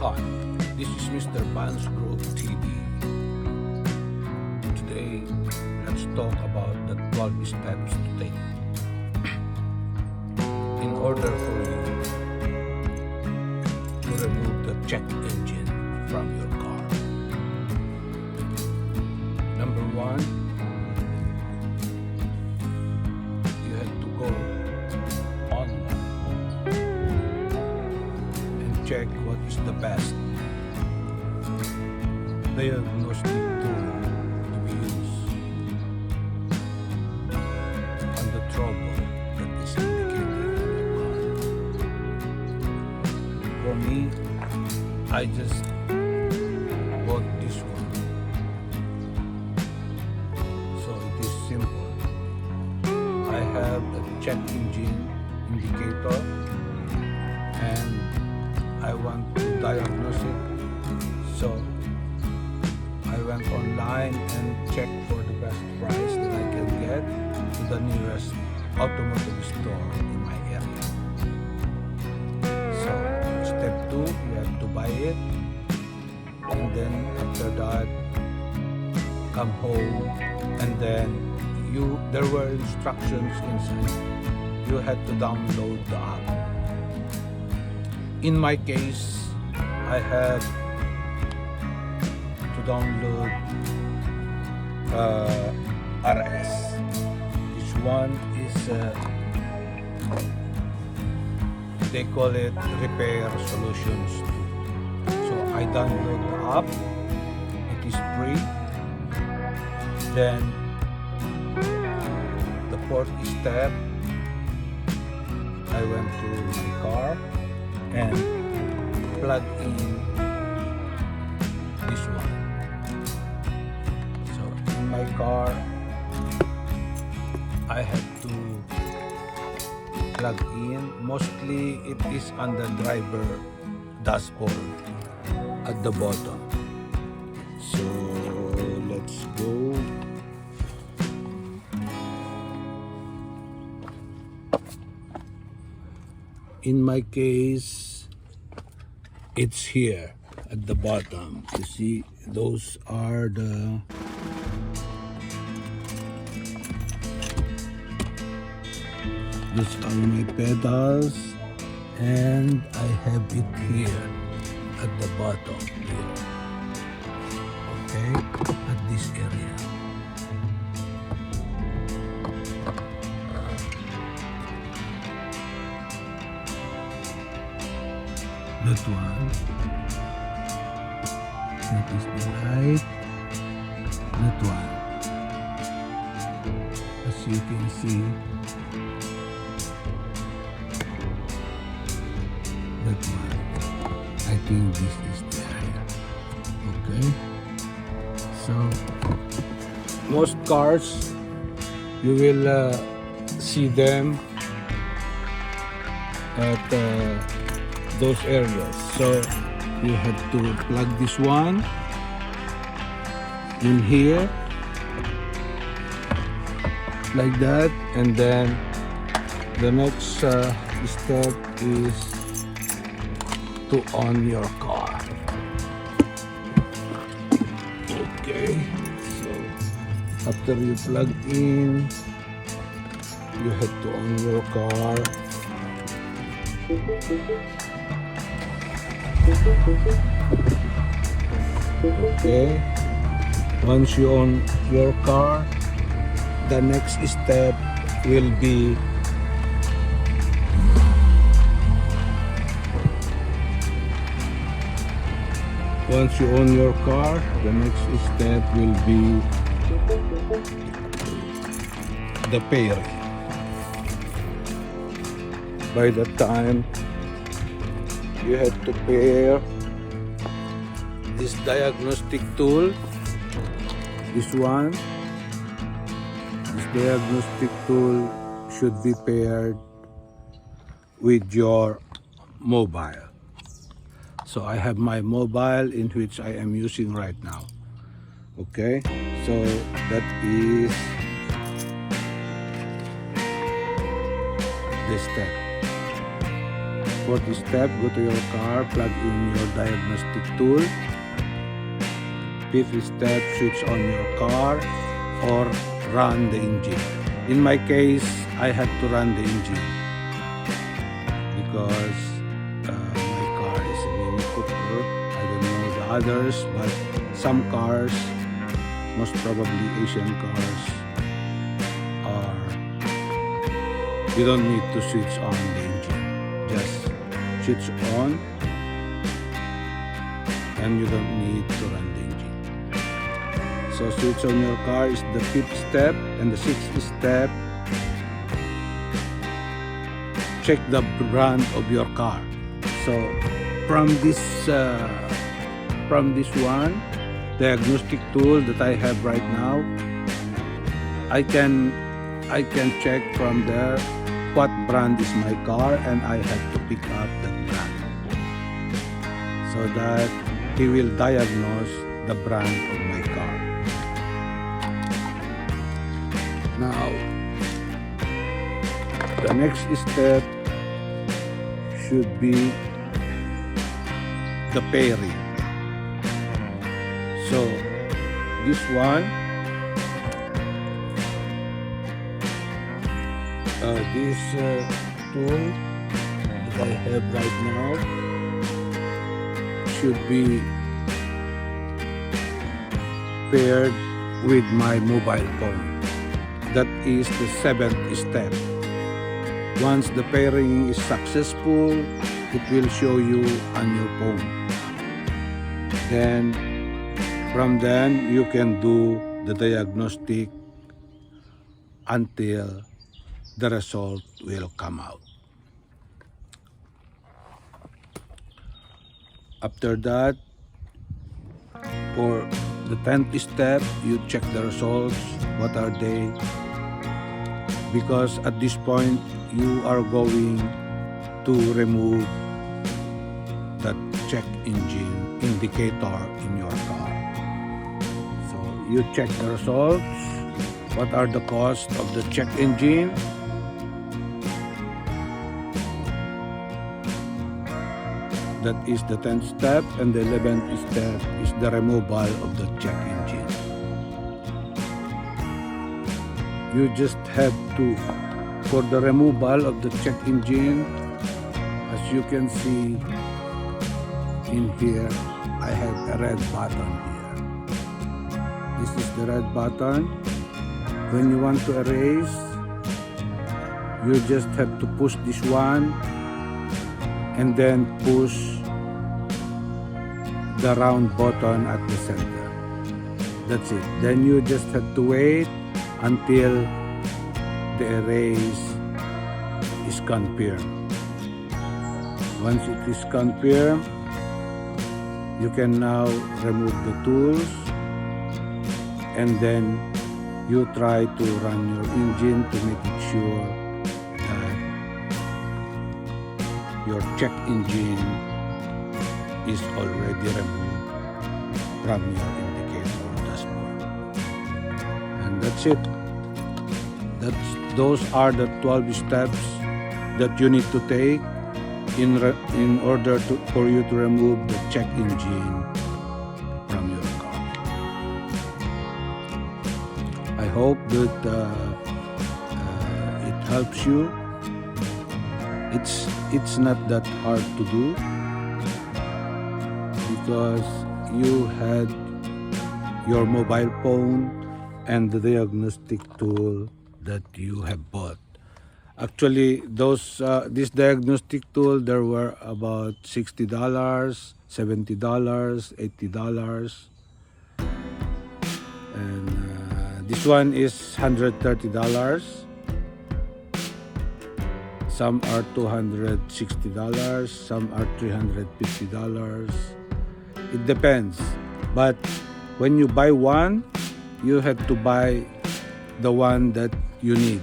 Welcome, this is MrVanSSGroupTV. Today, let's talk about the 12 steps to take in order for you to remove the check engine from your car. Number 1, you have to go online and check what is the best diagnostic tool to be used on the trouble that is indicated in your car. For me, I just bought this one. So it is simple. I have a check engine indicator and I want to diagnose it. So I went online and checked for the best price that I can get to the nearest automotive store in my area. So step 2, you have to buy it, and then after that come home, and then there were instructions inside. You had to download the app. In my case, I had to download RS. This one is they call it Repair Solutions 2. So I download the app. It is free. Then the fourth step, I went to my car and plug in this one. So in my car, I had to plug in. Mostly it is on the driver dashboard at the bottom. So let's go. In my case, it's here at the bottom. You see, those are my pedals, and I have it here at the bottom here. Okay, at this area. That one, that is the light, that one, as you can see, that one, I think this is the area. Okay, so most cars, you will see them at those areas. So you have to plug this one in here like that, and then the next step is to on your car. Okay, so after you plug in, you have to on your car. Okay, once you own your car, the next step will be the pairing. By that time, you have to pair this diagnostic tool, this one. This diagnostic tool should be paired with your mobile. So I have my mobile in which I am using right now. Okay, so that is the step. Fourth step, go to your car, plug in your diagnostic tool. Fifth step, switch on your car or run the engine. In my case, I had to run the engine because my car is a Mini Cooper. I don't know the others, but some cars, most probably Asian cars, you don't need to switch on the engine. Just switch on and you don't need to run the engine. So switch on your car is the fifth step, and the sixth step, check the brand of your car. So from this one diagnostic tool that I have right now, I can check from there what brand is my car, and I have to pick up that brand so that he will diagnose the brand of my car. Now, the next step should be the pairing. So, this one, this tool that I have right now should be paired with my mobile phone. That is the seventh step. Once the pairing is successful, it will show you on your phone. Then from then you can do the diagnostic until the result will come out. After that, for the 10th step, you check the results. What are they? Because at this point, you are going to remove that check engine indicator in your car. So you check the results. What are the costs of the check engine? That is the 10th step, and the 11th step is the removal of the check engine. You just have to, for the removal of the check engine, as you can see in here, I have a red button here. This is the red button. When you want to erase, you just have to push this one and then push the round button at the center. That's it. Then you just have to wait until the erase is confirmed. Once it is confirmed, you can now remove the tools, and then you try to run your engine to make it sure that your check engine is already removed from your indicator dashboard. And that's it. Those are the 12 steps that you need to take in order for you to remove the check engine from your car. I hope that it helps you. It's not that hard to do because you had your mobile phone and the diagnostic tool that you have bought. Actually, this diagnostic tool, there were about $60, $70, $80, and this one is $130. Some are $260, some are $350. It depends. But when you buy one, you have to buy the one that you need.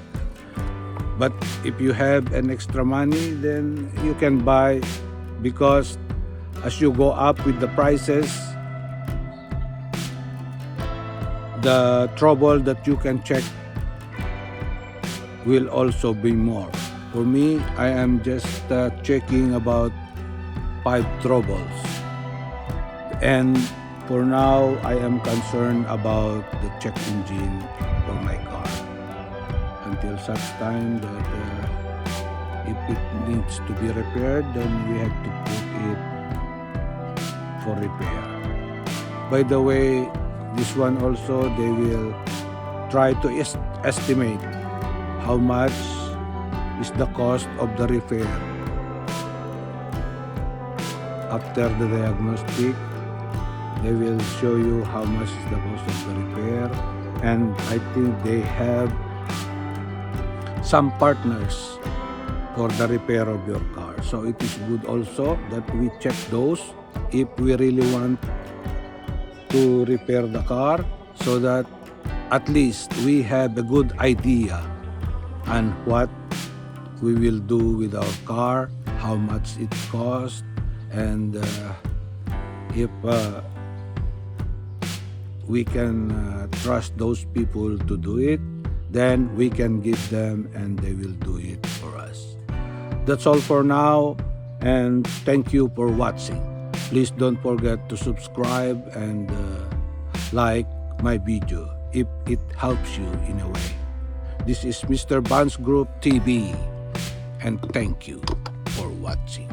But if you have an extra money, then you can buy, because as you go up with the prices, the trouble that you can check will also be more. For me, I am just checking about 5 troubles. And for now, I am concerned about the check engine for my car. Until such time that if it needs to be repaired, then we have to put it for repair. By the way, this one also, they will try to estimate how much is the cost of the repair. After the diagnostic, they will show you how much is the cost of the repair, and I think they have some partners for the repair of your car. So it is good also that we check those if we really want to repair the car, so that at least we have a good idea on what we will do with our car, how much it costs, and if we can trust those people to do it, then we can give them and they will do it for us. That's all for now, and thank you for watching. Please don't forget to subscribe and like my video if it helps you in a way. This is MrVanSSGroupTV, and thank you for watching.